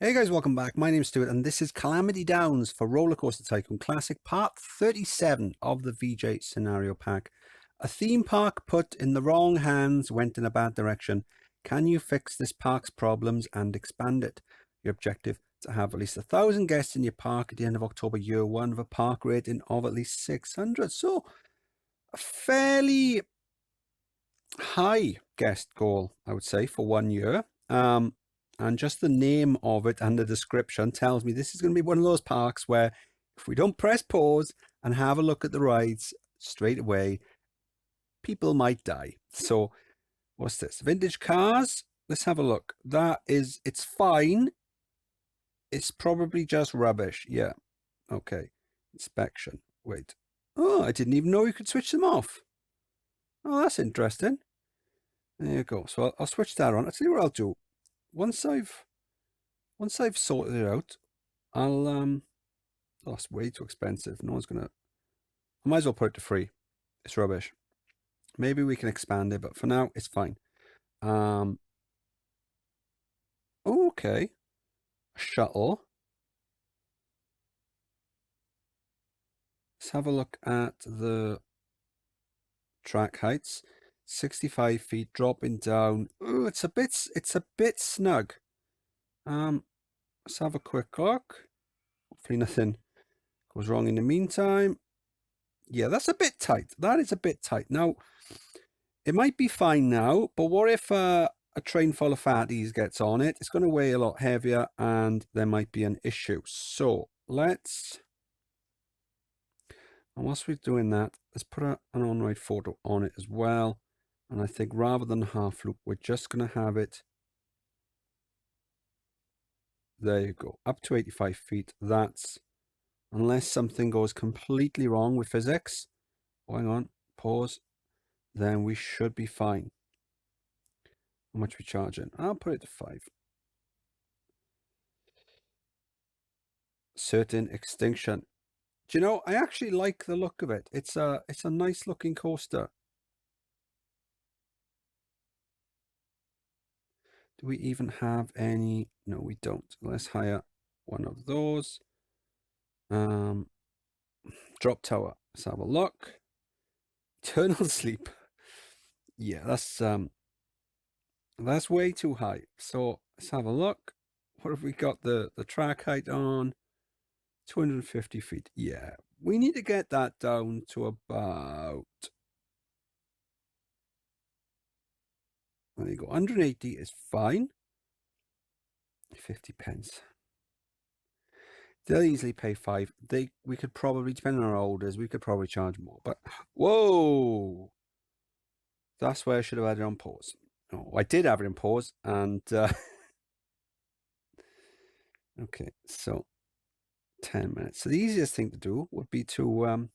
Hey guys, welcome back. My name's Stuart and this is Calamity Downs for Rollercoaster Tycoon Classic Part 37 of the VJ scenario pack. A theme park put in the wrong hands went in a bad direction. Can you fix this park's problems and expand it? Your objective to have at least 1,000 guests in your park at the end of October year one with a park rating of at least 600. So a fairly high guest goal, I would say, for 1 year. And just the name of it and the description tells me this is going to be one of those parks where if we don't press pause and have a look at the rides straight away, people might die. So what's this? Vintage cars? Let's have a look. It's fine. It's probably just rubbish. Yeah. Okay. Inspection. Wait. Oh, I didn't even know you could switch them off. Oh, that's interesting. There you go. So I'll switch that on. I'll tell you what I'll do. Once I've sorted it out, I'll oh, that's way too expensive. No one's gonna. I might as well put it to free. It's rubbish. Maybe we can expand it, but for now it's fine. Okay. A shuttle. Let's have a look at the track heights. 65 feet dropping down. Oh, it's a bit snug. Let's have a quick look. Hopefully nothing goes wrong in the meantime. Yeah, that's a bit tight. That is a bit tight. Now, it might be fine now, but what if a train full of fatties gets on it? It's going to weigh a lot heavier and there might be an issue. So let's, and whilst we're doing that, let's put an on-ride photo on it as well. And I think rather than half loop, we're just going to have it. There you go. Up to 85 feet. That's, unless something goes completely wrong with physics. Oh, hang on. Pause. Then we should be fine. How much we charging? I'll put it to 5. Certain extinction. Do you know, I actually like the look of it. It's a nice looking coaster. Do we even have any? No, we don't. Let's hire one of those. Drop tower. Let's have a look. Eternal sleep. Yeah, that's way too high. So let's have a look. What have we got the track height on? 250 feet. Yeah, we need to get that down to about, there you go, 180 is fine. 50 pence. They'll easily pay 5. We could probably, depending on our orders, we could probably charge more. But whoa, that's where I should have had it on pause. Oh, I did have it in pause, and okay, so 10 minutes. So the easiest thing to do would be to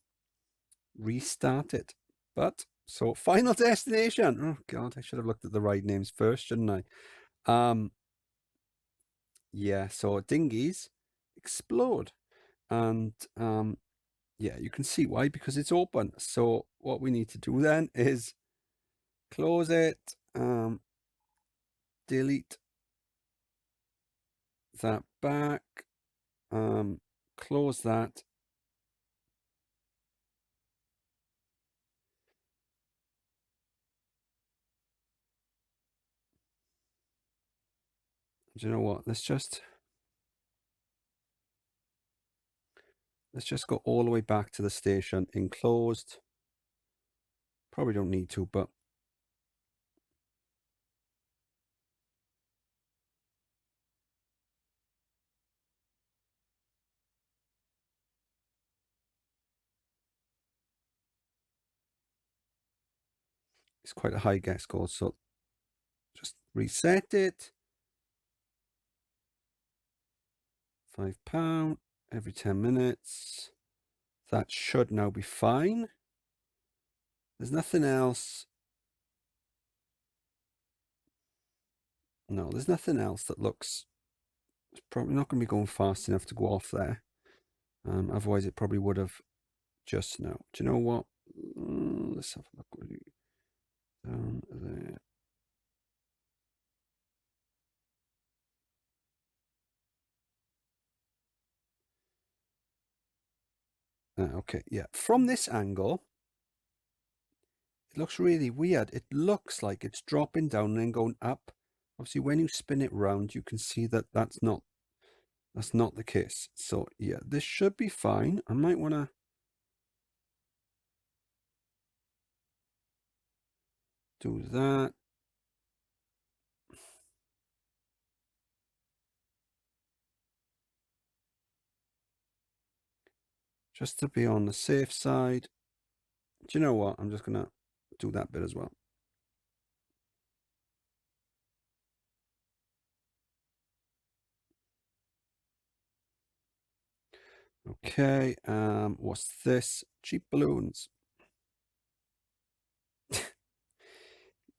restart it. But so final destination. Oh god, I should have looked at the ride names first, shouldn't I? Yeah, so dinghies explode. And yeah, you can see why, because it's open. So what we need to do then is close it, delete that back, close that. Do you know what? Let's just go all the way back to the station. Enclosed. Probably don't need to, but it's quite a high guess score. So just reset it. £5 every 10 minutes. That should now be fine. There's nothing else. No, there's nothing else that looks, it's probably not going to be going fast enough to go off there. Otherwise it probably would have just now. Do you know what? Let's have a look. Down there. Okay, yeah. From this angle, it looks really weird. It looks like it's dropping down and then going up. Obviously, when you spin it round, you can see that that's not the case. So yeah, this should be fine. I might want to do that. Just to be on the safe side. Do you know what? I'm just going to do that bit as well. Okay, what's this? Cheap balloons.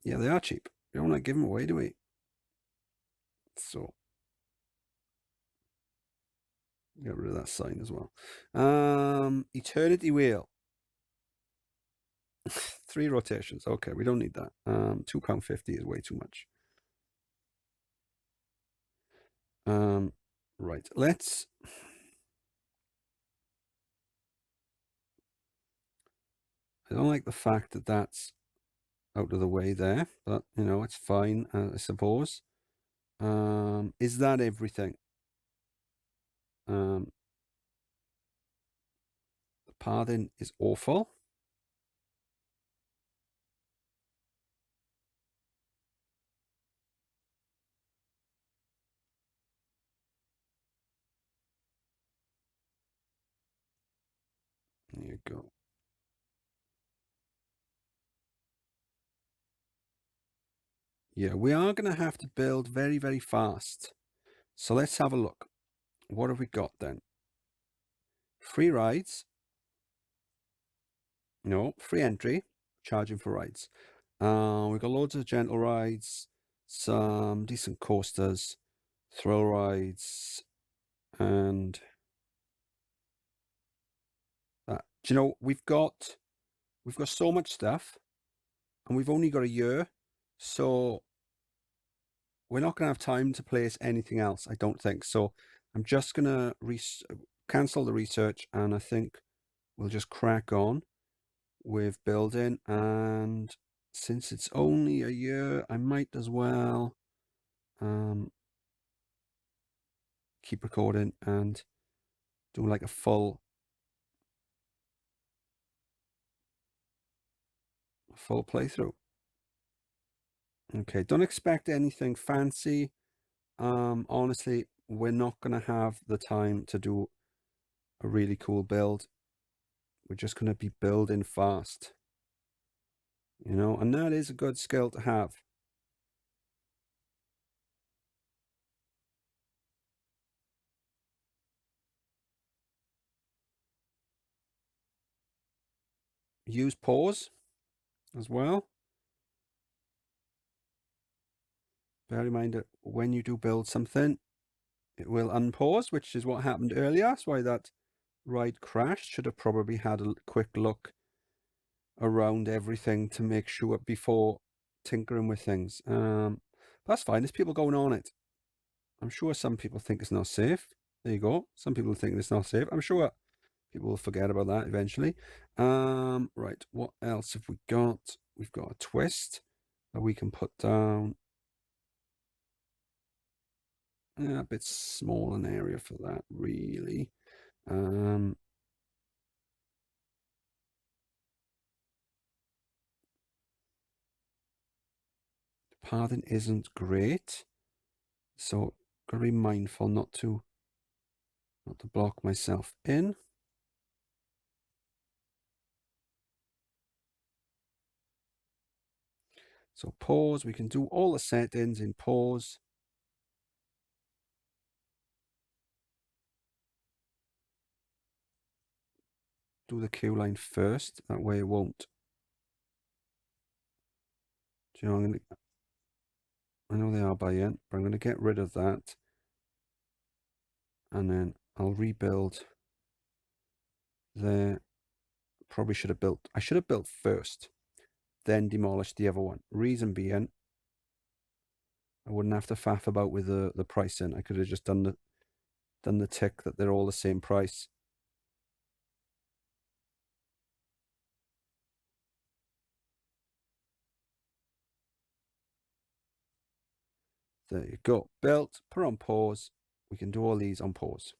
Yeah, they are cheap. We don't want to give them away, do we? So, get rid of that sign as well. Eternity Wheel. 3 rotations. Okay, we don't need that. £2.50 is way too much. Right, let's... I don't like the fact that that's out of the way there, but, you know, it's fine, I suppose. Is that everything? The pathing is awful. There you go. Yeah, we are going to have to build very, very fast. So let's have a look. What have we got then? Free rides. No, free entry. Charging for rides. We've got loads of gentle rides, some decent coasters, thrill rides, and that. Do you know, we've got so much stuff, and we've only got a year, so we're not going to have time to place anything else, I don't think. So I'm just going to cancel the research, and I think we'll just crack on with building. And since it's only a year, I might as well keep recording and do like a full playthrough. Okay, don't expect anything fancy. Honestly, we're not going to have the time to do a really cool build. We're just going to be building fast, you know, and that is a good skill to have. Use pause as well. Bear in mind that when you do build something, it will unpause, which is what happened earlier. That's why that ride crashed. Should have probably had a quick look around everything to make sure before tinkering with things. That's fine. There's people going on it. I'm sure some people think it's not safe. There you go. Some people think it's not safe. I'm sure people will forget about that eventually. Right. What else have we got? We've got a twist that we can put down. Yeah, a bit small an area for that, really. The pathing isn't great, so gotta be mindful not to block myself in. So pause, we can do all the settings in pause. Do the queue line first, that way it won't. Do you know, I know they are buy-in, but I'm going to get rid of that. And then I'll rebuild there. Probably should have built, I should have built first, then demolished the other one. Reason being, I wouldn't have to faff about with the pricing. I could have just done the tick that they're all the same price. There you go. Built, put on pause. We can do all these on pause.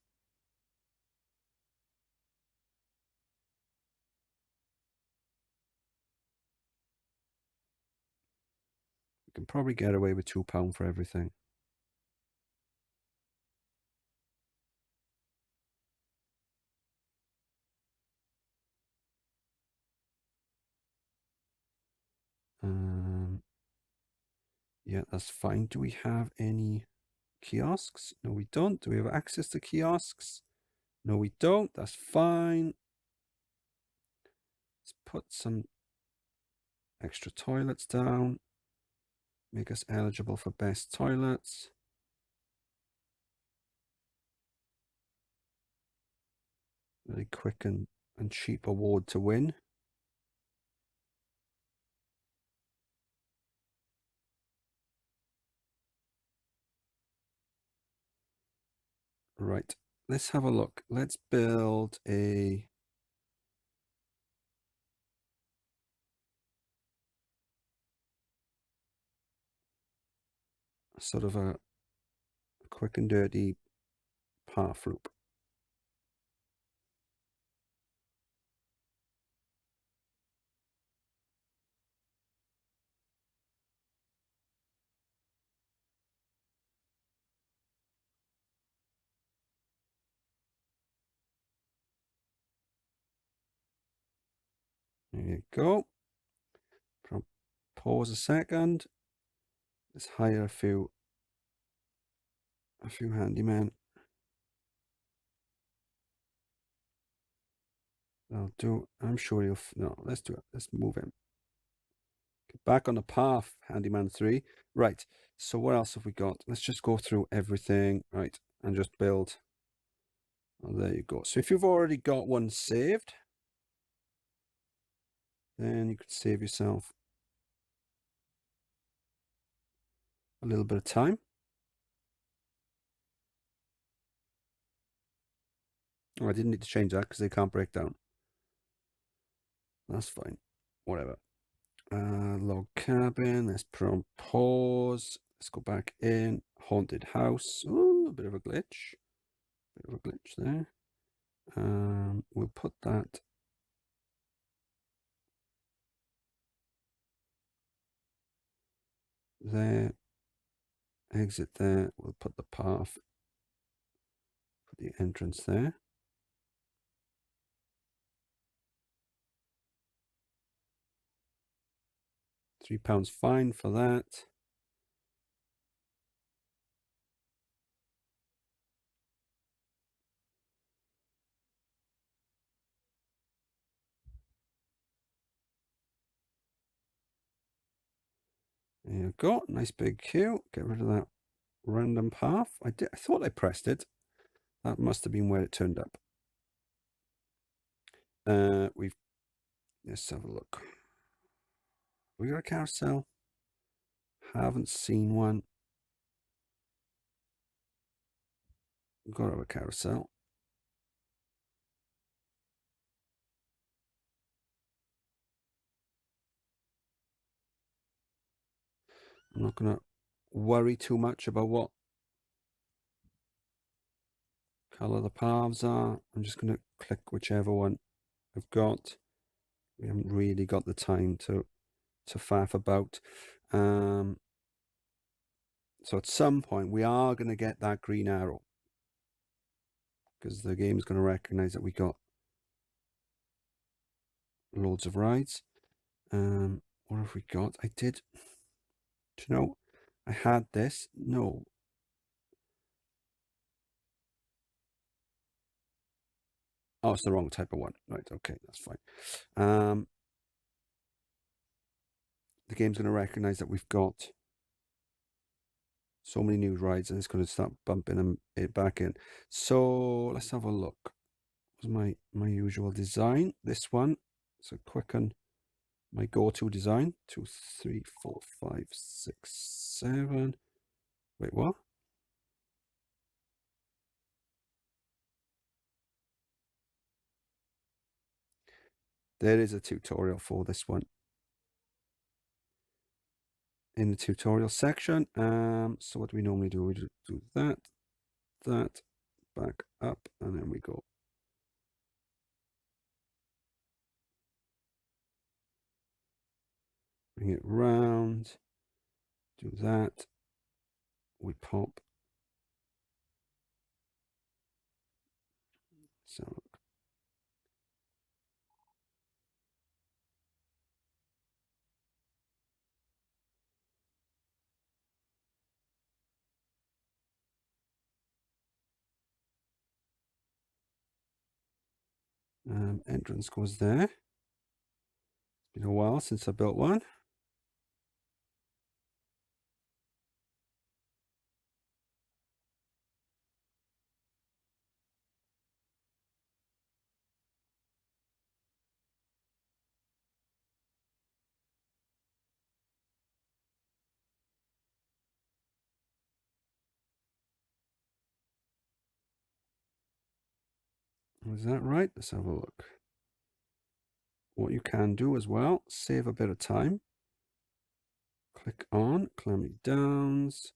We can probably get away with £2 for everything. Yeah, that's fine. Do we have any kiosks? No, we don't. Do we have access to kiosks? No, we don't. That's fine. Let's put some extra toilets down. Make us eligible for best toilets. Very quick and cheap award to win. Right, let's have a look. Let's build a sort of a quick and dirty path loop. There you go. Pause a second. Let's hire a few handymen. I'll do. I'm sure you'll. No, let's do it. Let's move him. Get back on the path, handyman 3. Right. So what else have we got? Let's just go through everything. Right, and just build. Oh, there you go. So if you've already got one saved, then you could save yourself a little bit of time. Oh, I didn't need to change that because they can't break down. That's fine. Whatever. Log cabin. Let's put on pause. Let's go back in. Haunted house. Ooh, a bit of a glitch. Bit of a glitch there. We'll put that there. Exit there. We'll put the path. Put the entrance there. £3 fine for that. There you go. Nice big queue. Get rid of that random path. I thought I pressed it. That must have been where it turned up. Let's have a look. We got a carousel. Haven't seen one. Got to have a carousel. I'm not going to worry too much about what color the paths are. I'm just going to click whichever one I've got. We haven't really got the time to faff about. So at some point we are going to get that green arrow because the game is going to recognize that we got loads of rides. What have we got? I did. Do you know? I had this. No. Oh, it's the wrong type of one. Right. Okay, that's fine. The game's going to recognize that we've got so many new rides and it's going to start bumping it back in. So let's have a look. What's my usual design? This one. It's a quicken. My go-to design. 2, 3, 4, 5, 6, 7. Wait, what? There is a tutorial for this one. in the tutorial section. So what do we normally do? We do that, back up, and then we go. Bring it round, do that, we pop. So entrance goes there. It's been a while since I built one. Is that right? Let's have a look. What you can do as well, save a bit of time. Click on Calamity Downs.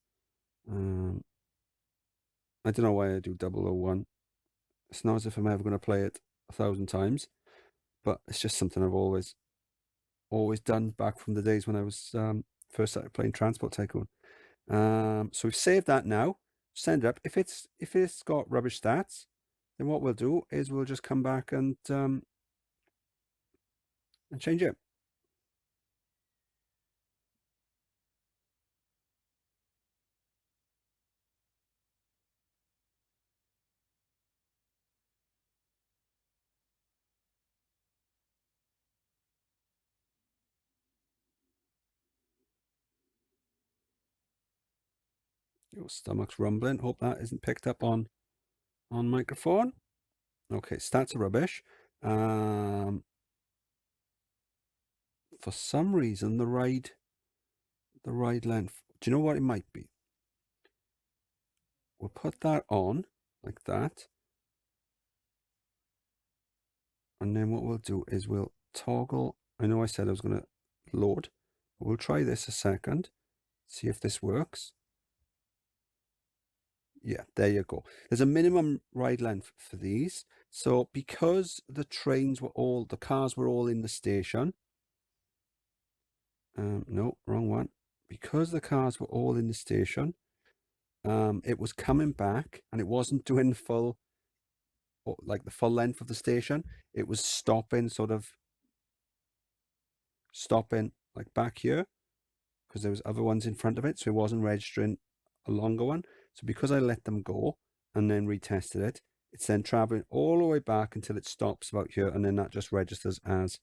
I don't know why I do 001. It's not as if I'm ever going to play it 1,000 times, but it's just something I've always done back from the days when I was first started playing Transport Tycoon. So we've saved that now. Send it up. If it's got rubbish stats, then what we'll do is we'll just come back and change it. Your stomach's rumbling. Hope that isn't picked up on microphone. Okay, stats are rubbish. For some reason, the ride length. Do you know what it might be? We'll put that on like that. And then what we'll do is we'll toggle. I know I said I was going to load, but we'll try this a second. See if this works. Yeah, there you go. There's a minimum ride length for these. So because the cars were all in the station. No, wrong one. Because the cars were all in the station, it was coming back and it wasn't doing the full length of the station. It was stopping like back here because there was other ones in front of it. So it wasn't registering a longer one. So because I let them go and then retested it, it's then traveling all the way back until it stops about here. And then that just registers as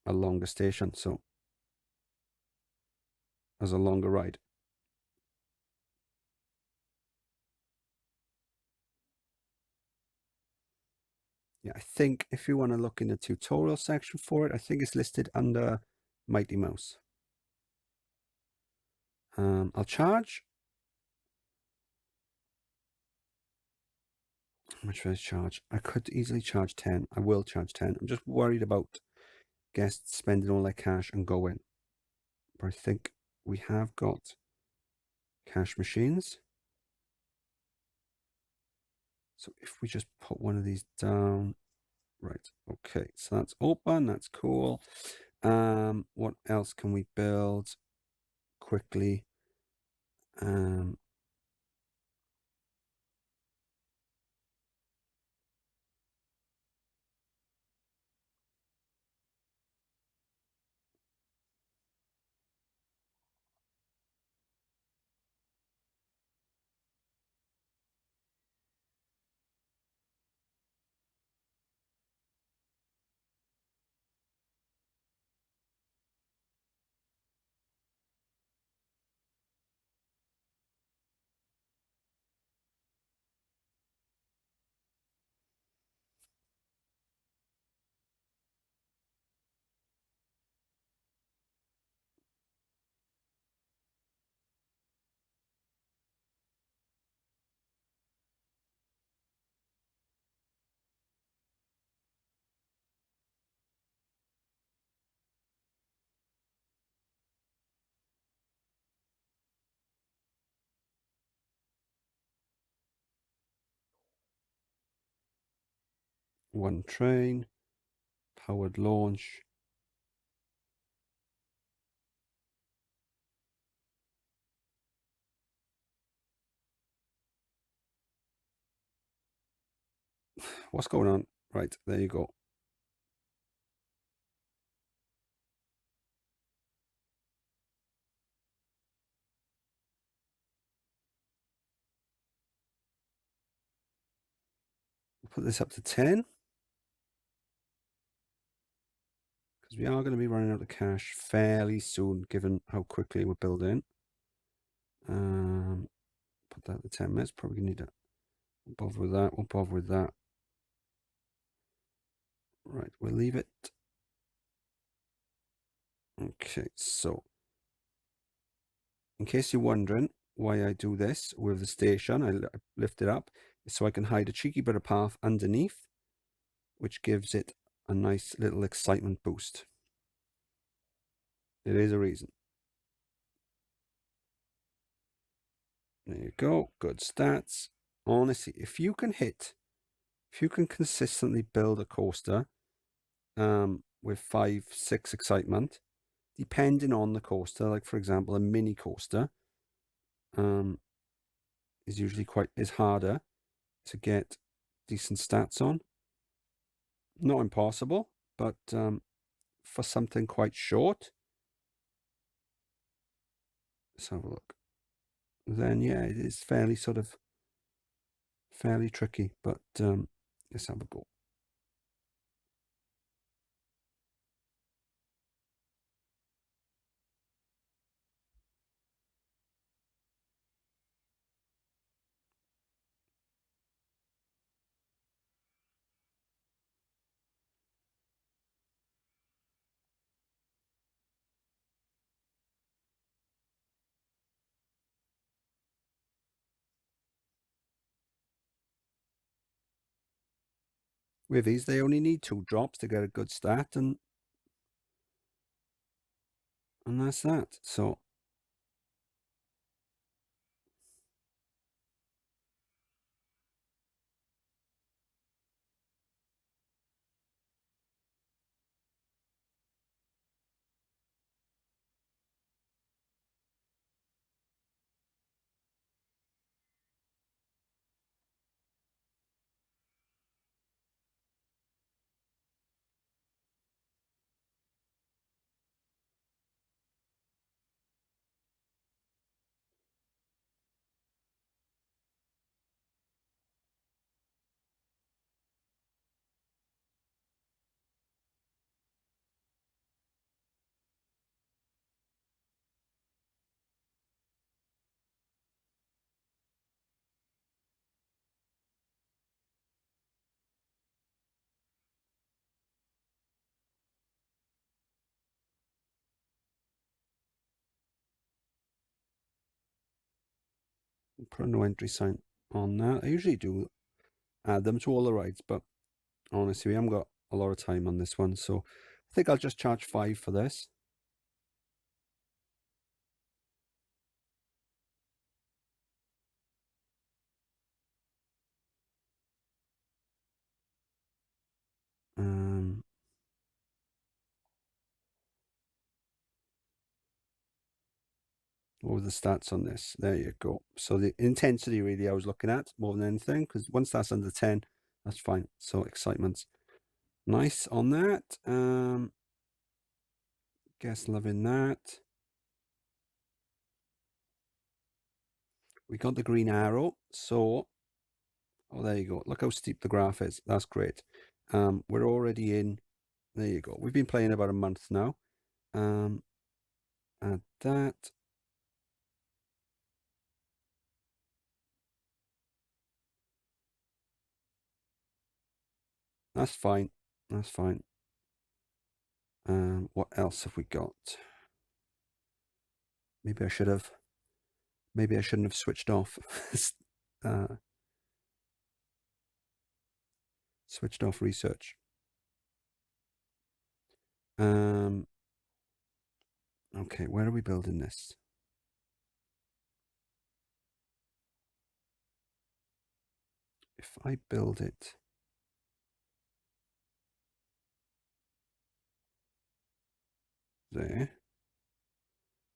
a longer station. So as a longer ride. Yeah, I think if you want to look in the tutorial section for it, I think it's listed under Mighty Mouse. I'll charge. How much should I charge? I could easily charge 10. I will charge 10. I'm just worried about guests spending all their cash and going. But I think we have got cash machines. So if we just put one of these down. Right, okay, so that's open, that's cool. What else can we build quickly? One train, powered launch. What's going on? Right, there you go. We'll put this up to 10. Because we are going to be running out of cash fairly soon, given how quickly we're building. Put that to 10 minutes. Probably need to bother with that. We'll bother with that. Right, we'll leave it. Okay, so in case you're wondering why I do this with the station, I lift it up so I can hide a cheeky bit of path underneath, which gives it a nice little excitement boost. There is a reason. There you go. Good stats. Honestly, if you can consistently build a coaster with 5, 6 excitement, depending on the coaster, like for example, a mini coaster is usually is harder to get decent stats on. Not impossible, but for something quite short, let's have a look. Then yeah, it is fairly tricky, but let's have a go. With these, they only need 2 drops to get a good stat, and that's that. So put a no entry sign on that. I usually do add them to all the rides, but honestly, we haven't got a lot of time on this one, so I think I'll just charge 5 for this. What were the stats on this? There you go. So the intensity really I was looking at more than anything, because once that's under 10, that's fine. So excitement. Nice on that. Guess loving that. We got the green arrow. So, oh, there you go. Look how steep the graph is. That's great. We're already in. There you go. We've been playing about a month now. Add that. That's fine. That's fine. What else have we got? Maybe I should have. Maybe I shouldn't have switched off. Switched off research. Okay, where are we building this? If I build it there.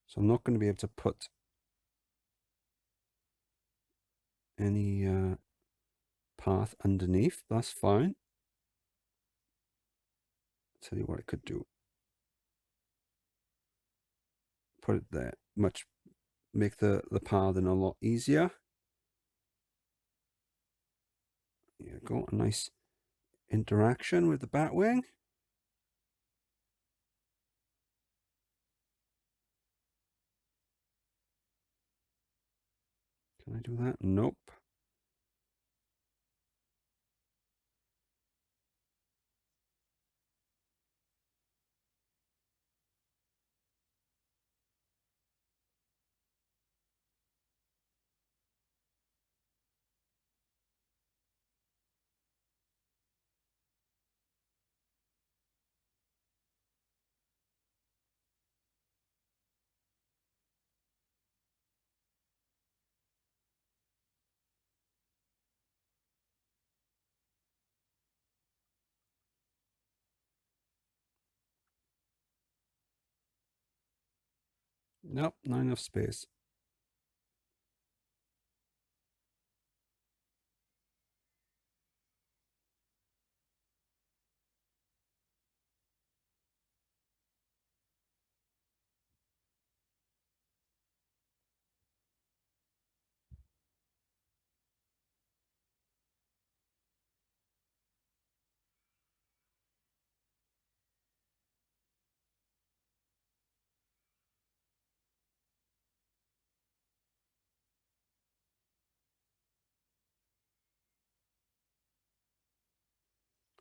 So I'm not going to be able to put any path underneath. That's fine. Tell you what I could do. Put it there. Make the pathing a lot easier. There you go. A nice interaction with the Batwing. Can I do that? Nope. Nope, not enough space.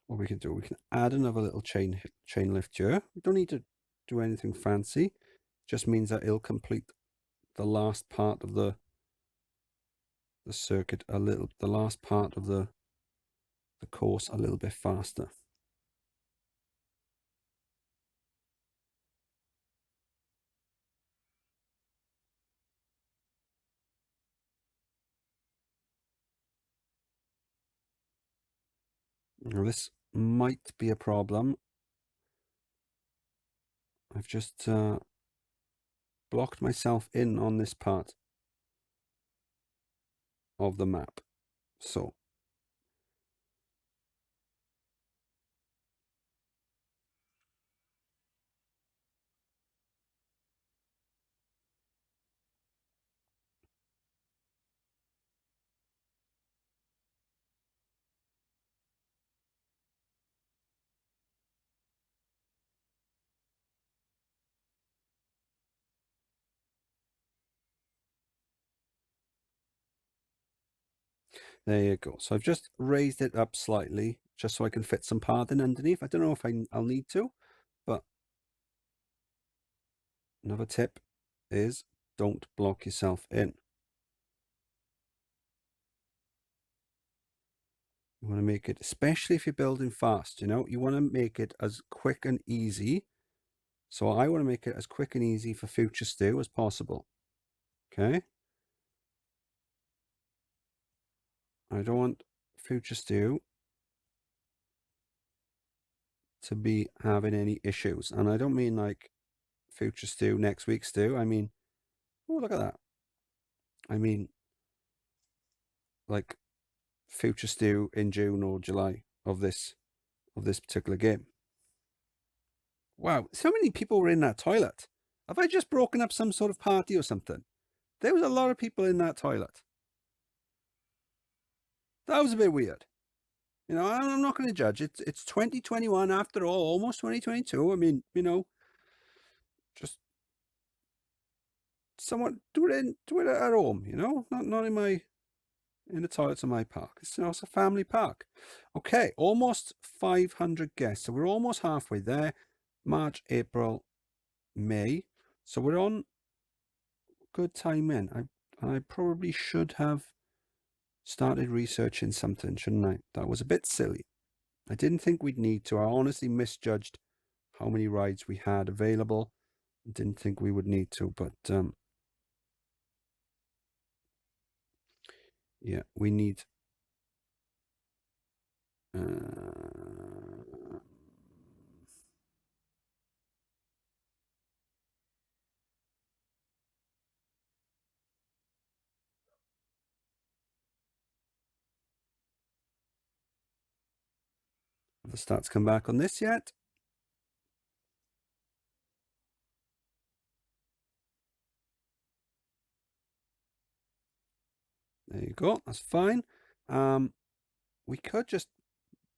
What we can do, we can add another little chain lift here. We don't need to do anything fancy. Just means that it'll complete the last part of the circuit the last part of the course a little bit faster. Now this might be a problem. I've just blocked myself in on this part of the map. So there you go. So I've just raised it up slightly just so I can fit some pathing underneath. I don't know if I'll need to, but another tip is don't block yourself in. You want to make it, especially if you're building fast, you want to make it as quick and easy. So I want to make it as quick and easy for future Stu as possible. Okay. I don't want future Stu to be having any issues. And I don't mean like future Stu, next week Stu. I mean, oh, look at that. I mean, like future Stu in June or July of this particular game. Wow, so many people were in that toilet. Have I just broken up some sort of party or something? There was a lot of people in that toilet. That was a bit weird. I'm not going to judge. It's 2021 after all, almost 2022. I mean, just someone do it at home. Not in the toilets of my park. It's a family park. Okay, almost 500 guests. So we're almost halfway there. March, April, May. So we're on good time in. I probably should have started researching something, shouldn't I? That was a bit silly. I didn't think we'd need to. I honestly misjudged how many rides we had available. I didn't think we would need to, but yeah, we need Have the stats come back on this yet? There you go. That's fine. We could just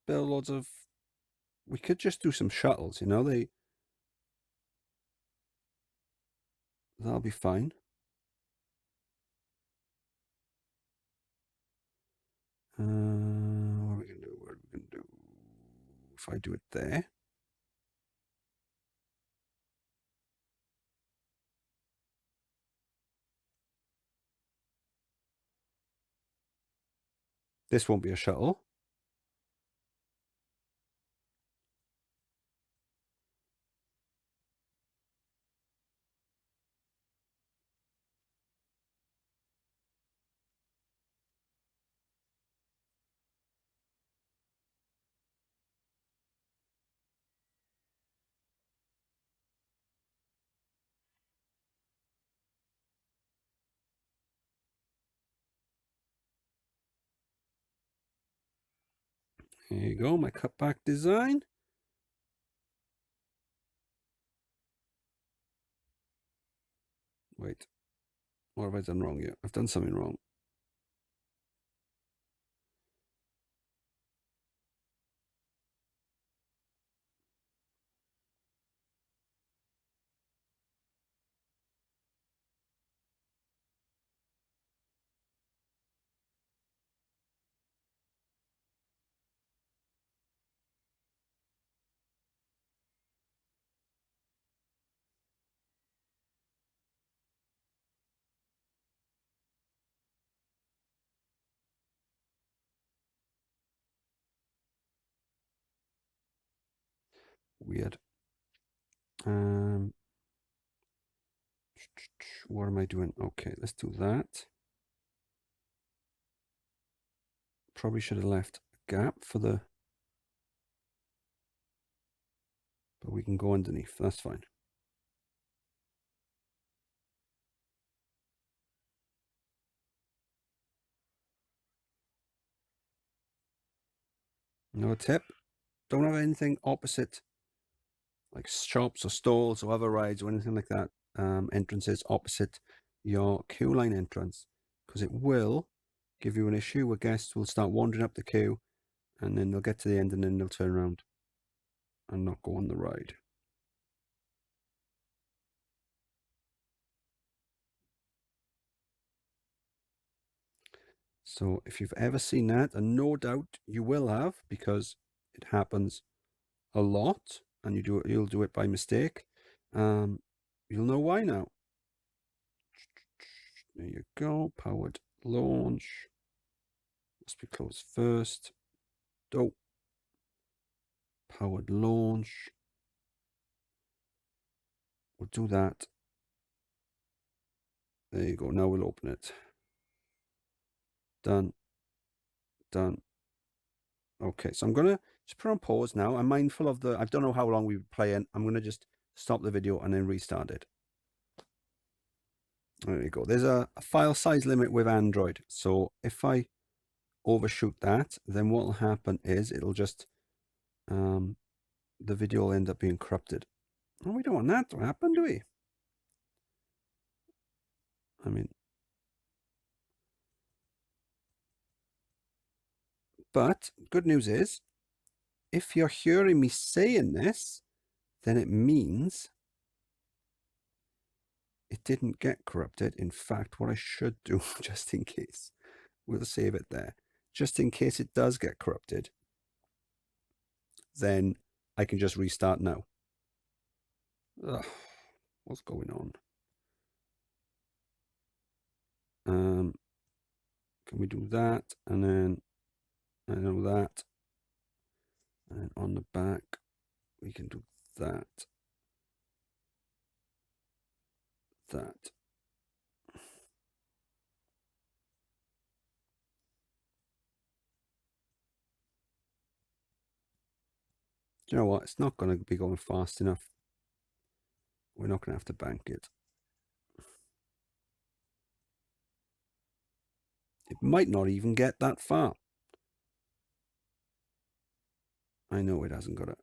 build loads of. We could just do some shuttles. You know, that'll be fine. What are we gonna do? What are we gonna do? If I do it there. This won't be a shuttle. There you go, my cutback design. Wait, what have I done wrong here? I've done something wrong. Weird. What am I doing? Okay, let's do that. Probably should have left a gap for the. But we can go underneath. That's fine. Another tip: don't have anything opposite, like shops or stalls or other rides or anything like that. Entrances opposite your queue line entrance, because it will give you an issue where guests will start wandering up the queue, and then they'll get to the end and then they'll turn around and not go on the ride. So if you've ever seen that, and no doubt you will have, because it happens a lot, and you'll do it by mistake, you'll know why now. There you go. Powered launch. Must be closed first. Oh. Powered launch. We'll do that. There you go. Now we'll open it. Done. Done. Okay, so I'm going to just put on pause now. I'm mindful of I don't know how long we've been playing. I'm going to just stop the video and then restart it. There you go. There's a file size limit with Android. So if I overshoot that, then what will happen is it'll just, the video will end up being corrupted. Oh, we don't want that to happen, do we? I mean, but good news is, if you're hearing me saying this, then it means it didn't get corrupted. In fact, what I should do, just in case, we'll save it there. Just in case it does get corrupted, then I can just restart now. Ugh, what's going on? Can we do that? And then I know that. And on the back, we can do that. That. You know what? It's not going to be going fast enough. We're not going to have to bank it. It might not even get that far. I know it hasn't got it.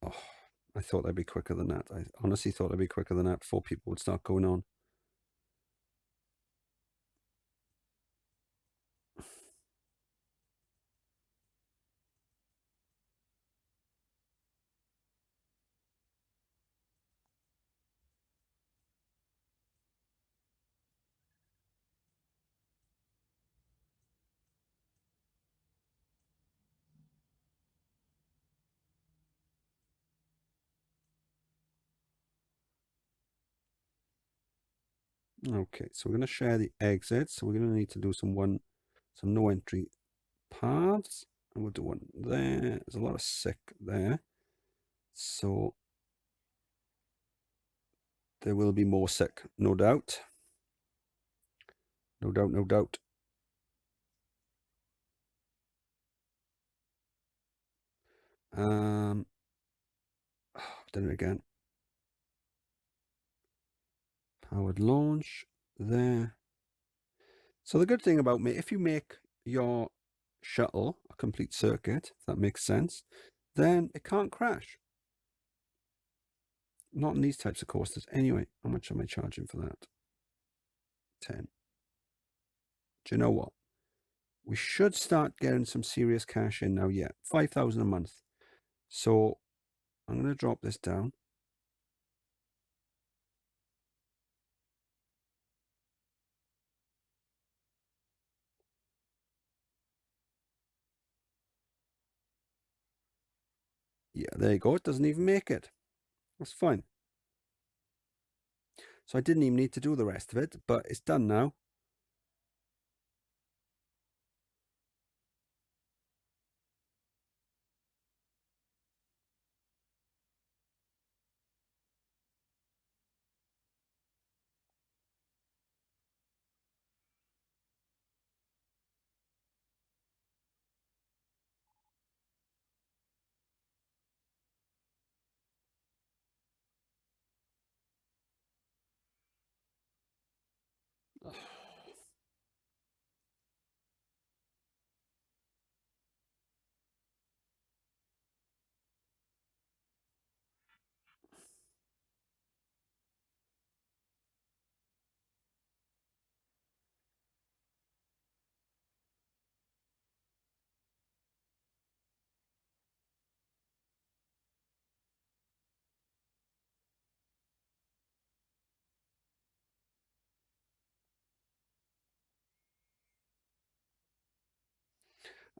Oh, I thought they'd be quicker than that. I honestly thought they'd be quicker than that before people would start going on. Okay, so we're going to share the exits. So we're going to need to do some no entry paths. And we'll do one there. There's a lot of sick there. So there will be more sick, no doubt. No doubt, no doubt. Done it again. Powered launch there. So the good thing about me, if you make your shuttle a complete circuit, if that makes sense, then it can't crash. Not in these types of coasters. Anyway, how much am I charging for that? 10. Do you know what? We should start getting some serious cash in now. Yeah, 5,000 a month. So I'm going to drop this down. Yeah, there you go. It doesn't even make it. That's fine. So I didn't even need to do the rest of it, but it's done now.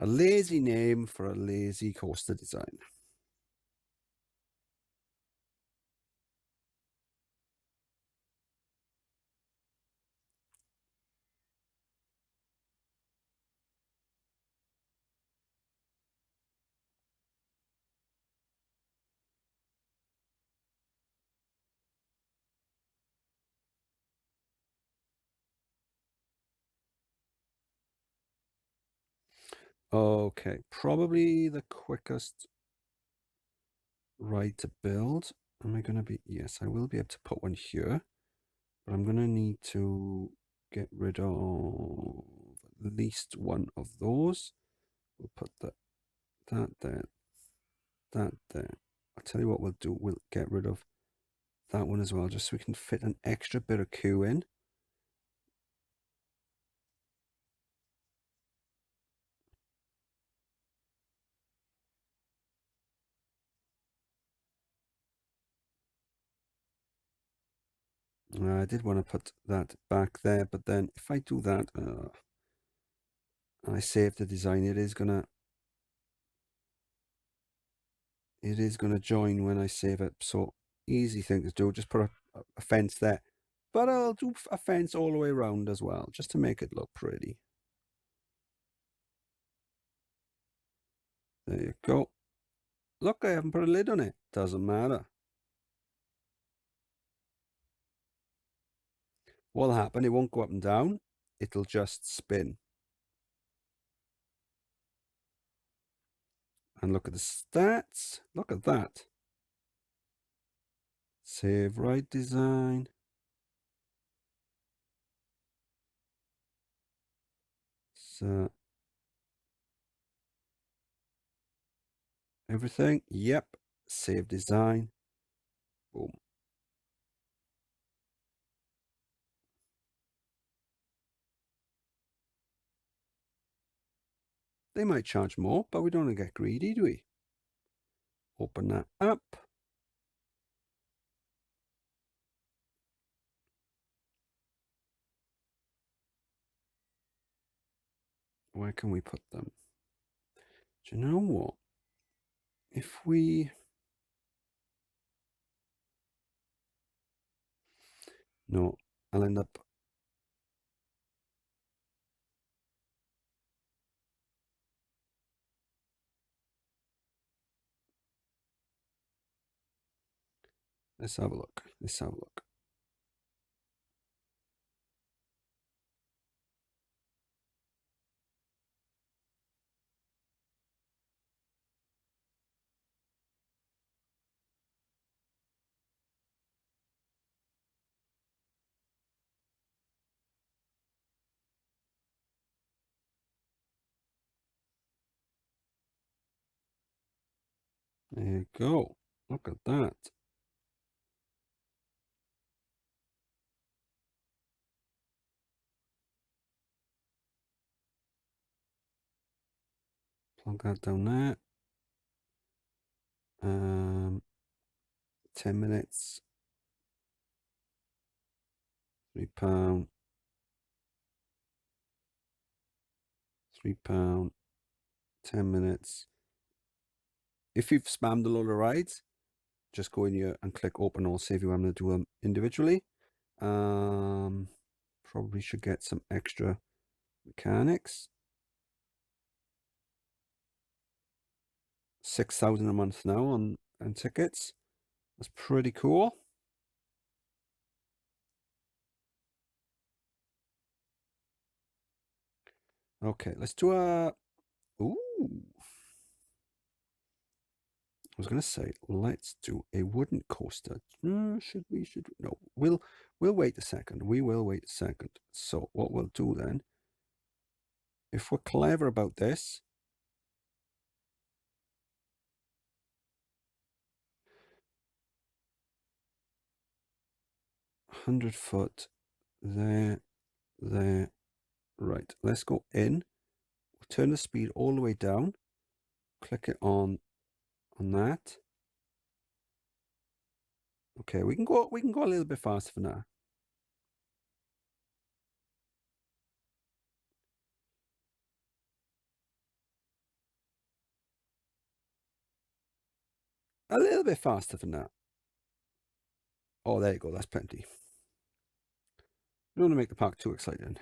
A lazy name for a lazy coaster design. Okay, probably the quickest ride to build. Am I going to be? Yes, I will be able to put one here. But I'm going to need to get rid of at least one of those. We'll put that there, that there. I'll tell you what we'll do. We'll get rid of that one as well, just so we can fit an extra bit of queue in. I did want to put that back there, but then if I do that, and I save the design, it is gonna join when I save it. So easy thing to do, just put a fence there. But I'll do a fence all the way around as well, just to make it look pretty. There you go. Look, I haven't put a lid on it. Doesn't matter. What'll happen, it won't go up and down. It'll just spin. And look at the stats. Look at that. Save ride design. So Everything? Yep. Save design. Boom. They might charge more, but we don't want to get greedy, do we? Open that up. Where can we put them? Do you know what? If we... No, I'll end up... Let's have a look. Let's have a look. There you go. Look at that. Plug that down there. 10 minutes. £3. £3. 10 minutes. If you've spammed a lot of rides, just go in here and click open all, save you having to do them individually. Probably should get some extra mechanics. 6,000 a month now on tickets. That's pretty cool. Okay, let's do a... Ooh. I was going to say, let's do a wooden coaster. Should we? No, we'll wait a second. We will wait a second. So what we'll do then, if we're clever about this, £100 there, right. Let's go in. We'll turn the speed all the way down. Click it on that. Okay, we can go a little bit faster for now. A little bit faster for now. Oh, there you go. That's plenty. You don't want to make the park too exciting.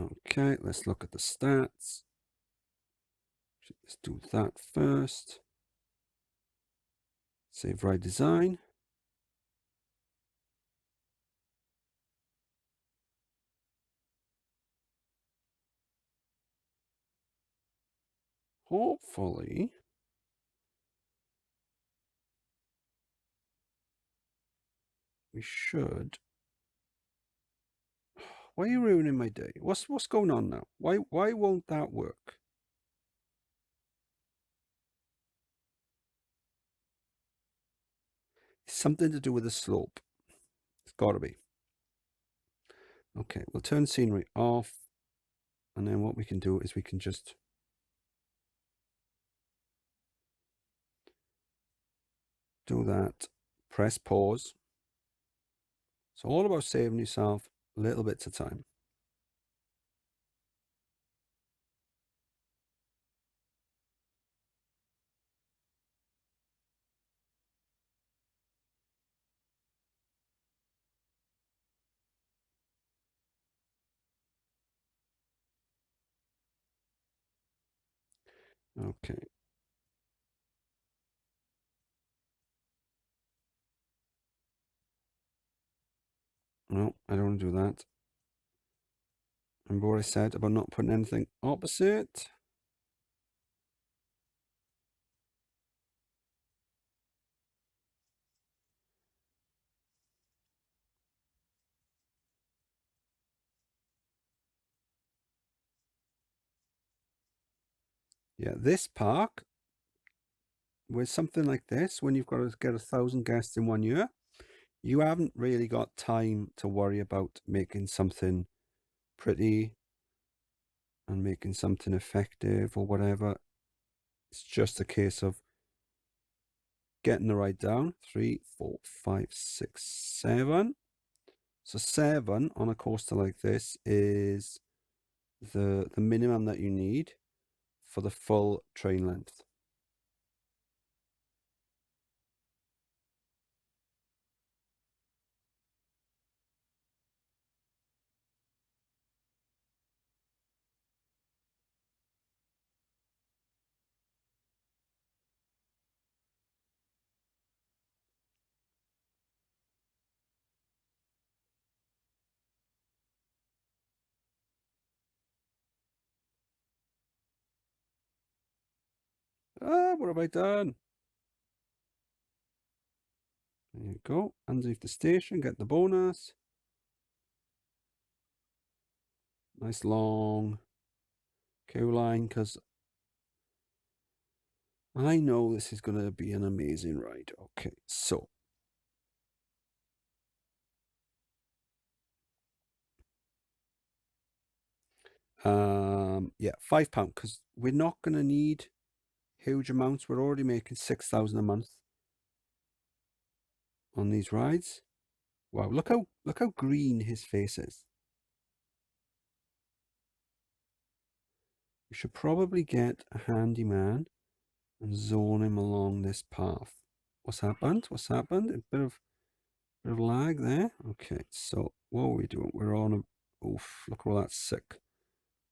Okay, let's look at the stats. Let's do that first. Save ride design. Hopefully, we should. Why are you ruining my day? What's going on now? Why won't that work? It's something to do with the slope. It's got to be. Okay, we'll turn scenery off. And then what we can do is we can just do that. Press pause. It's all about saving yourself little bits of time. Okay. No, I don't want to do that. Remember what I said about not putting anything opposite? Yeah, this park, with something like this, when you've got to get 1,000 guests in 1 year, you haven't really got time to worry about making something pretty and making something effective or whatever. It's just a case of getting the ride down. 3, 4, 5, 6, 7. So 7 on a coaster like this is the minimum that you need for the full train length. What have I done? There you go. Underneath the station, get the bonus. Nice long queue line, because I know this is going to be an amazing ride. Okay, so yeah, £5, because we're not going to need huge amounts. We're already making 6,000 a month on these rides. Wow, look how green his face is. We should probably get a handyman and zone him along this path. What's happened? What's happened? A bit of lag there. Okay, so what are we doing? We're on a... Oof, look at all that sick.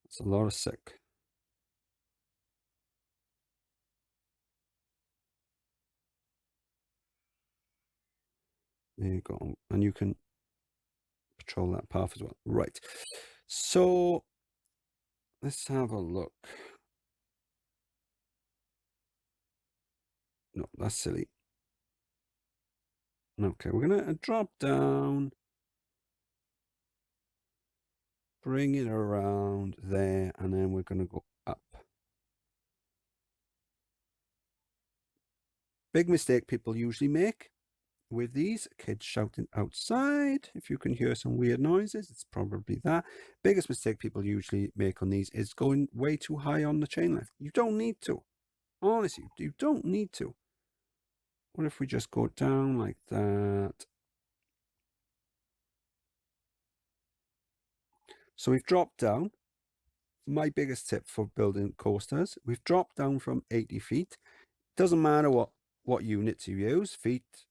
That's a lot of sick. There you go. And you can patrol that path as well. Right. So let's have a look. No, that's silly. Okay, we're going to drop down, bring it around there, and then we're going to go up. Big mistake people usually make with these, kids shouting outside. If you can hear some weird noises, it's probably that. Biggest mistake people usually make on these is going way too high on the chain length. You don't need to. Honestly, you don't need to. What if we just go down like that? So we've dropped down. My biggest tip for building coasters, we've dropped down from 80 feet. Doesn't matter what units you use, feet,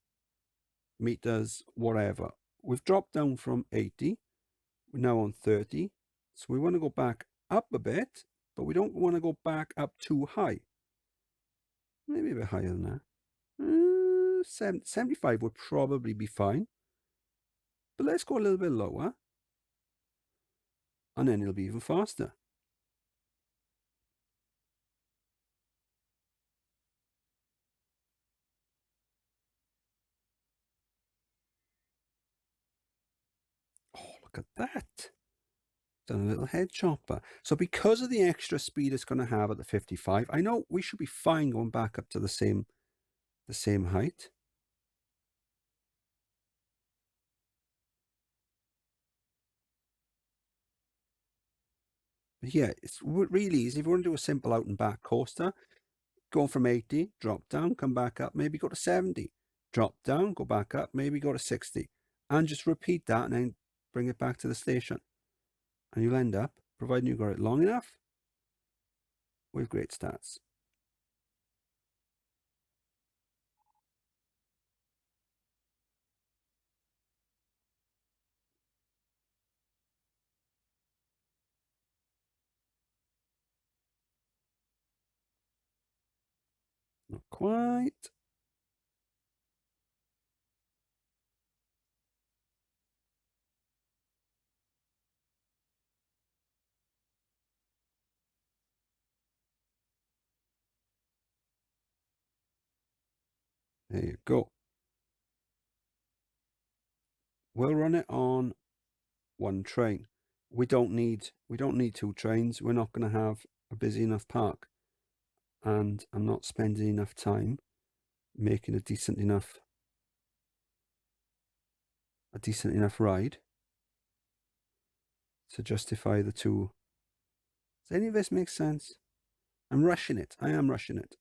meters, whatever. We've dropped down from 80. We're now on 30. So we want to go back up a bit, but we don't want to go back up too high. Maybe a bit higher than that. 75 would probably be fine. But let's go a little bit lower. And then it'll be even faster. Oh, look at that. Done a little head chopper. So because of the extra speed it's going to have at the 55, I know we should be fine going back up to the same height. But yeah, it's really easy. If you want to do a simple out and back coaster, go from 80, drop down, come back up, maybe go to 70, drop down, go back up, maybe go to 60, and just repeat that and then bring it back to the station. And you'll end up, providing you got it long enough, with great stats. Not quite. There you go. We'll run it on one train. We don't need two trains. We're not going to have a busy enough park. and I'm not spending enough time making a decent enough ride to justify the two. Does any of this make sense? I'm rushing it. I am rushing it.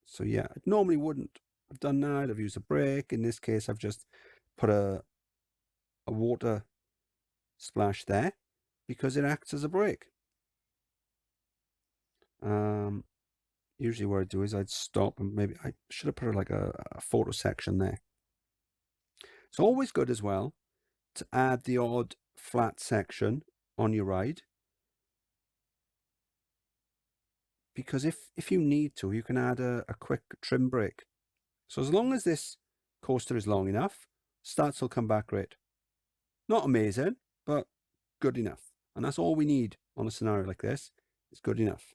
So yeah, I normally wouldn't have done that. I've used a brake. In this case, I've just put a water splash there because it acts as a brake. Usually what I'd do is I'd stop, and maybe I should have put like a photo section there. It's always good as well to add the odd flat section on your ride, because if you need to, you can add a quick trim break. So as long as this coaster is long enough, starts will come back great. Not amazing, but good enough. And that's all we need on a scenario like this. It's good enough.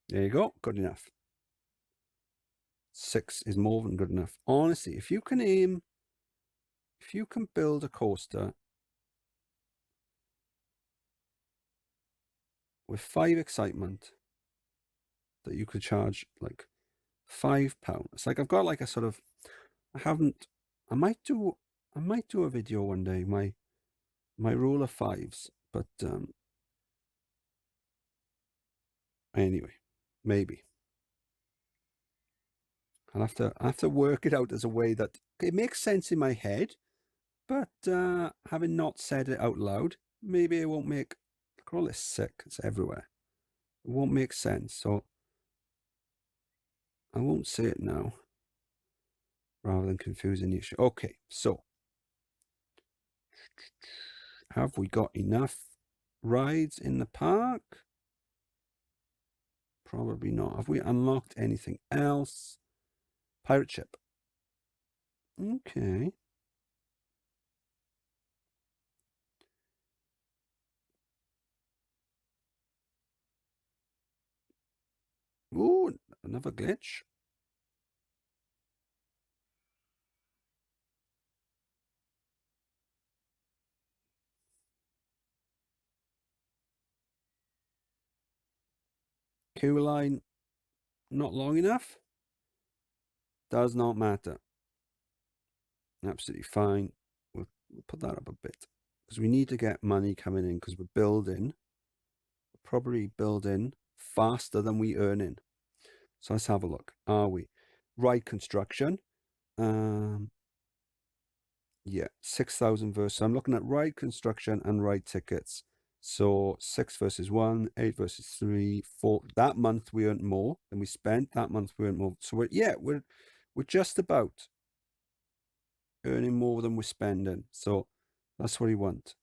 There you go, good enough. 6 is more than good enough. Honestly, if you can build a coaster with 5 excitement that you could charge like £5. It's like I've got like a sort of, I might do a video one day, my rule of 5s, but anyway, maybe. I'll have to work it out as a way that it makes sense in my head, but having not said it out loud, maybe it won't make, look at all this sick, it's everywhere. It won't make sense, so I won't say it now rather than confusing the issue. Okay, so have we got enough rides in the park? Probably not. Have we unlocked anything else? Pirate ship. Okay. Ooh, another glitch. Queue line not long enough? Does not matter. Absolutely fine. We'll put that up a bit because we need to get money coming in because we're building. We're probably building faster than we earn in. So let's have a look. Are we? Ride construction. Yeah, 6,000 versus. I'm looking at ride construction and ride tickets. So 6 versus 1, 8 versus 3, 4. That month we earned more than we spent. That month we earned more. So we're just about earning more than we're spending. So that's what we want.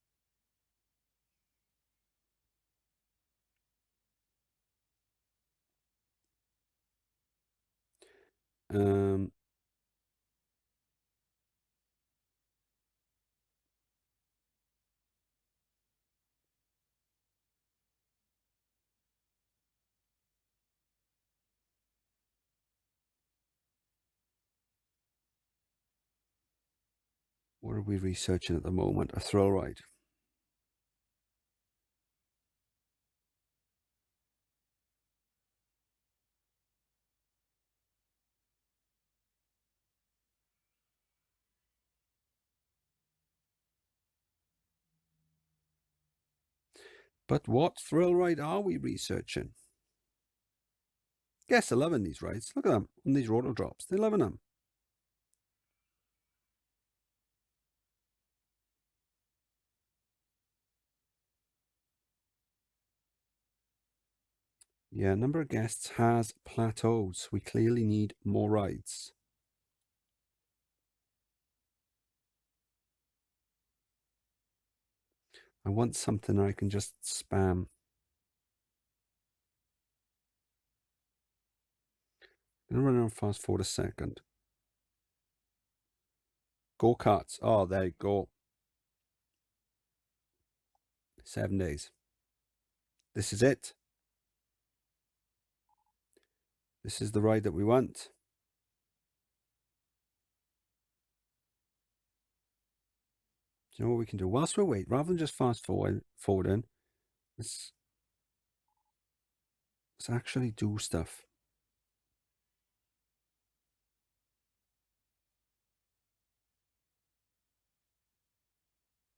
What are we researching at the moment? A thrill ride. But what thrill ride are we researching? Guests are loving these rides. Look at them on these rotor drops. They're loving them. Yeah, number of guests has plateaued. We clearly need more rides. I want something I can just spam. I'm going to run on fast forward a second. Go-karts. Oh, there you go. 7 days. This is it. This is the ride that we want. Do you know what we can do? Whilst we wait, rather than just fast forwarding, let's actually do stuff.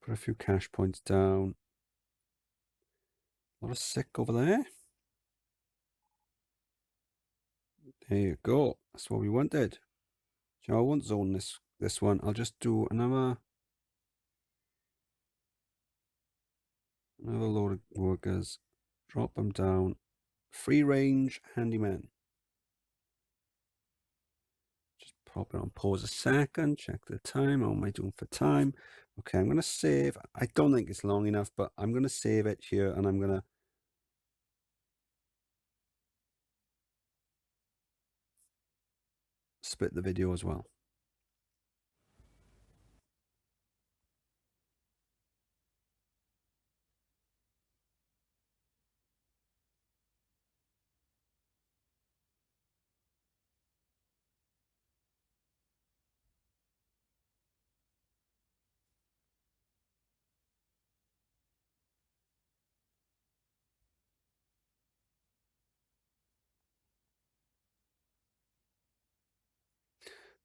Put a few cash points down. A lot of sick over there. There you go. That's what we wanted. So I won't zone this one. I'll just do another load of workers. Drop them down. Free range handyman. Just pop it on pause a second. Check the time. How am I doing for time? Okay, I'm going to save. I don't think it's long enough, but I'm going to save it here and I'm going to split the video as well.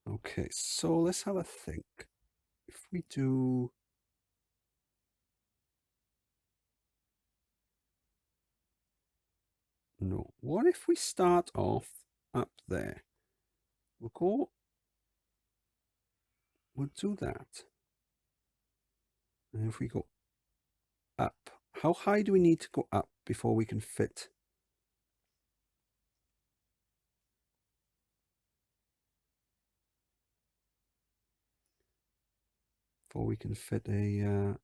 Okay, so let's have a think. If we do... No, what if we start off up there? We'll do that. And if we go up, how high do we need to go up before we can fit? Before we can fit a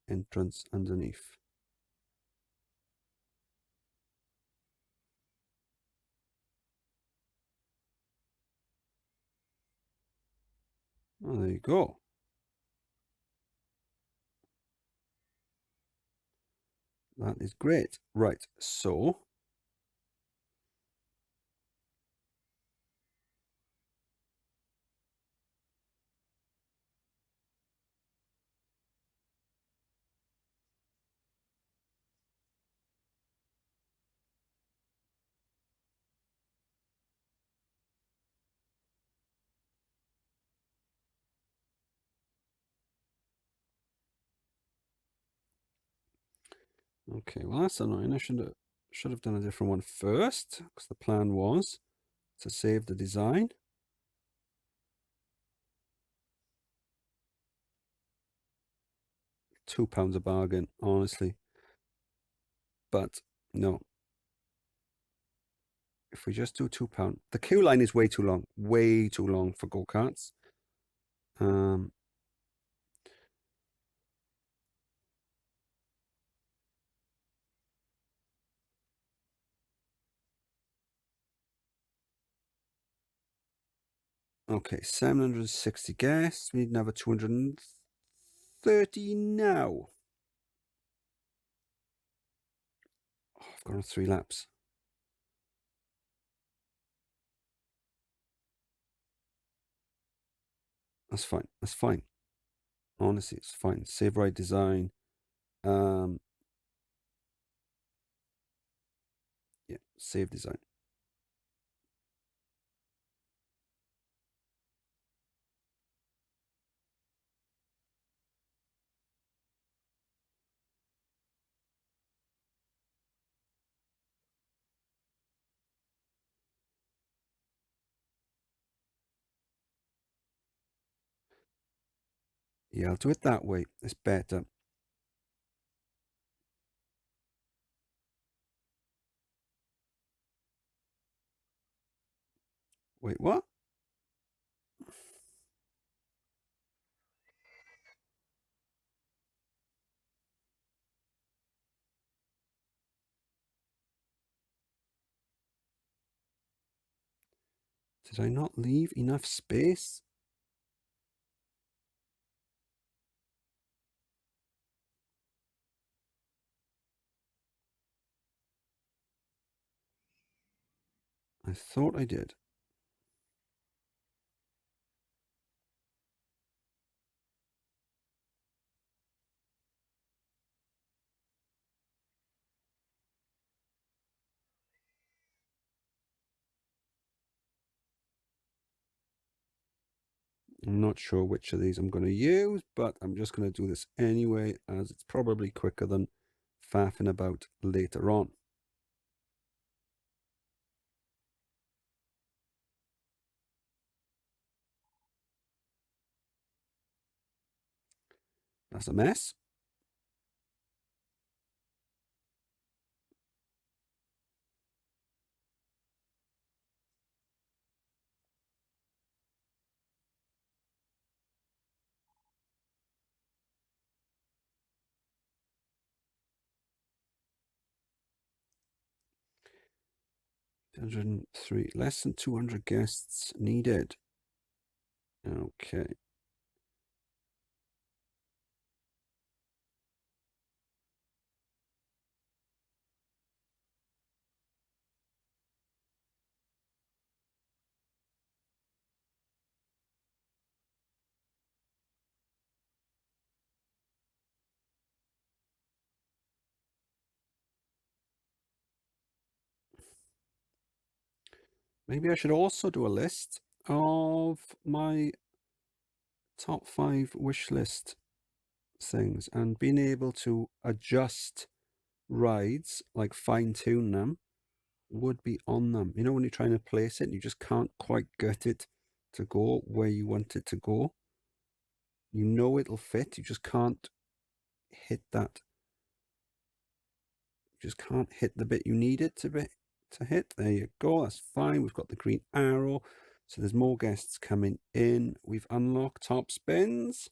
entrance underneath. Oh, there you go. That is great. Right, so okay, well that's annoying. I should have done a different one first, because the plan was to save the design. £2 a bargain, honestly. But no. If we just do £2, the queue line is way too long for go-karts. Okay, 760 guests. We need another 230 now. Oh, I've gone on 3 laps. That's fine. That's fine. Honestly, it's fine. Save ride design. Yeah, save design. Yeah, I'll do it that way. It's better. Wait, what? Did I not leave enough space? I thought I did. I'm not sure which of these I'm going to use, but I'm just going to do this anyway, as it's probably quicker than faffing about later on. That's a mess. $103, less than 200 guests needed. Okay. Maybe I should also do a list of my top 5 wish list things and being able to adjust rides, like fine tune them, would be on them. You know, when you're trying to place it and you just can't quite get it to go where you want it to go. You know it'll fit, you just can't hit that. You just can't hit the bit you need it to hit. There you go, that's fine. We've got the green arrow. So there's more guests coming in. We've unlocked top spins.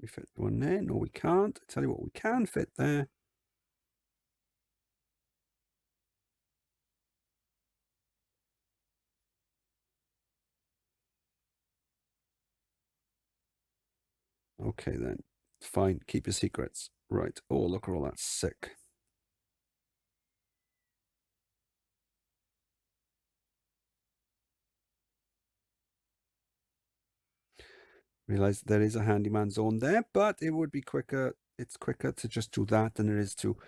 We fit one there. No, we can't. I tell you what, we can fit there. Okay, then. Fine. Keep your secrets. Right. Oh, look at all that sick. Realize there is a handyman zone there, but it would be quicker. It's quicker to just do that than it is to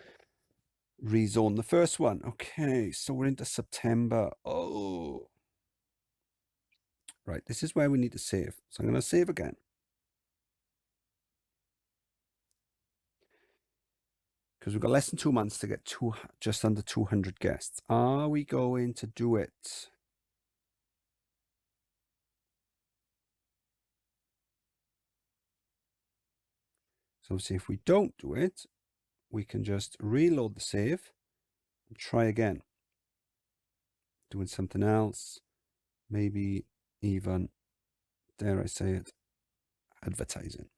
rezone the first one. Okay, so we're into September. Oh, right. This is where we need to save. So I'm going to save again. Because we've got less than 2 months to get just under 200 guests. Are we going to do it? So see, if we don't do it, we can just reload the save and try again. Doing something else. Maybe even, dare I say it, advertising.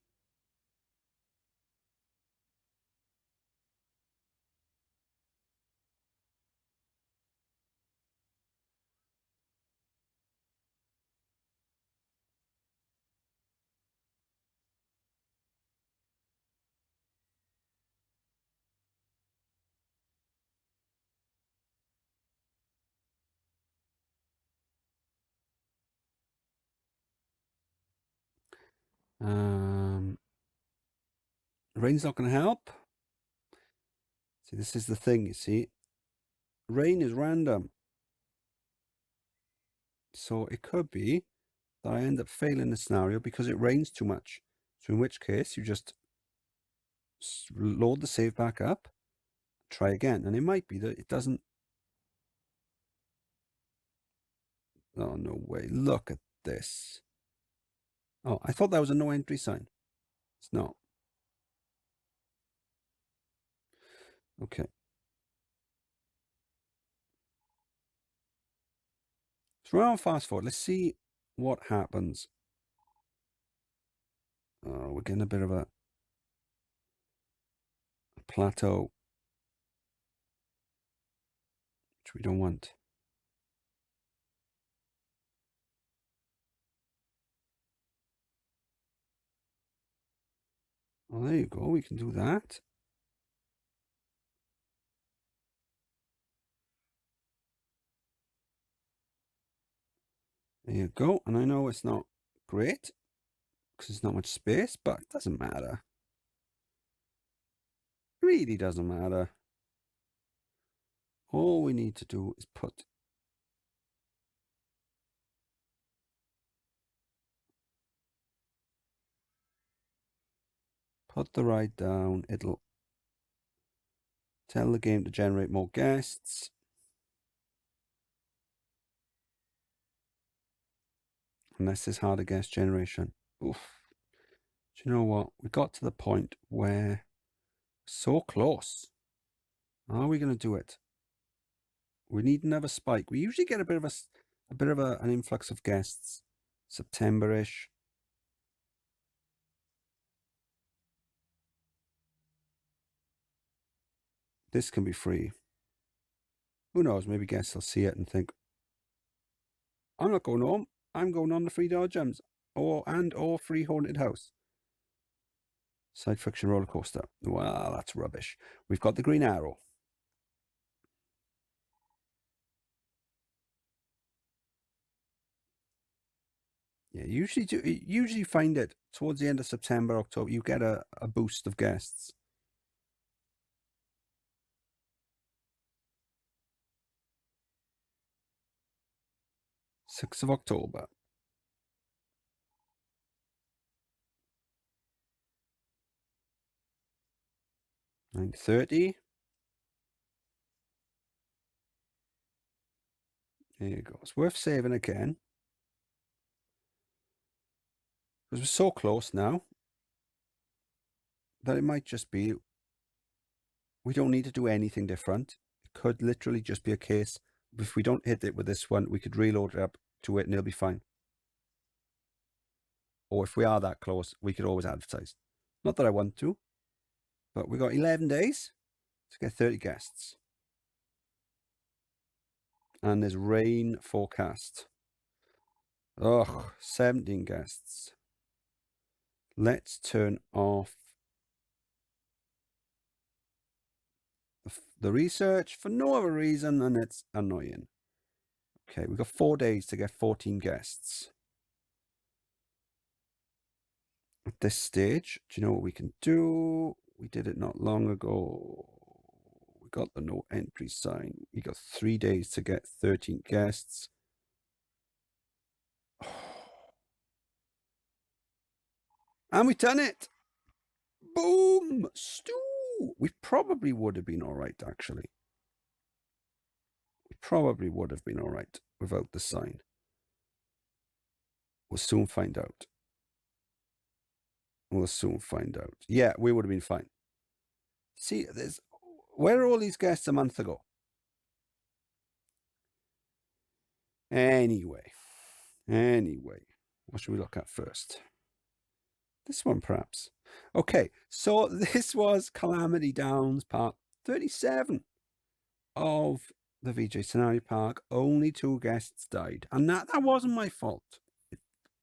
Rain's not going to help. See, this is the thing, you see. Rain is random. So it could be that I end up failing the scenario because it rains too much. So in which case, you just load the save back up, try again. And it might be that it doesn't... Oh, no way. Look at this. Oh, I thought that was a no entry sign. It's not. Okay. So now fast forward. Let's see what happens. Oh, we're getting a bit of a plateau, which we don't want. Well, there you go. We can do that. There you go. And I know it's not great, because there's not much space, but it doesn't matter. It really doesn't matter. All we need to do is put the ride down. It'll tell the game to generate more guests. And this is harder guest generation. Oof. Do you know what? We got to the point where so close. Are we going to do it? We need another spike. We usually get a bit of an influx of guests, September-ish. This can be free. Who knows? Maybe guests will see it and think, I'm not going home. I'm going on the $3 gems or free haunted house. Side friction roller coaster. Well, that's rubbish. We've got the green arrow. Yeah, usually find it towards the end of September, October. You get a boost of guests. 6th of October. 9:30. There you go. It's worth saving again. Because we're so close now that it might just be we don't need to do anything different. It could literally just be a case of if we don't hit it with this one, we could reload it up to it and it'll be fine. Or if we are that close, we could always advertise. Not that I want to, but we got 11 days to get 30 guests. And there's rain forecast. Ugh, 17 guests. Let's turn off the research for no other reason than it's annoying. Okay, we've got 4 days to get 14 guests. At this stage, do you know what we can do? We did it not long ago. We got the no entry sign. We got 3 days to get 13 guests. And we've done it. Boom! Stew! We probably would have been all right, actually. We probably would have been all right without the sign. We'll soon find out. We'll soon find out. Yeah, we would have been fine. See, where are all these guests a month ago? Anyway, what should we look at first? This one, perhaps. Okay, so this was Calamity Downs part 37 of the VJ Scenario Park. Only 2 guests died, and that wasn't my fault.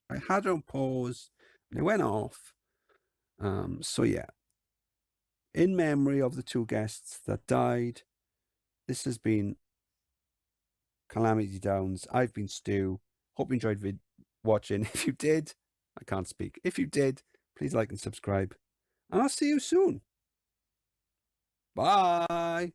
I had it on pause, and it went off. So yeah, in memory of the 2 guests that died, this has been Calamity Downs. I've been Stu. Hope you enjoyed watching. If you did, I can't speak. If you did, please like and subscribe. And I'll see you soon. Bye.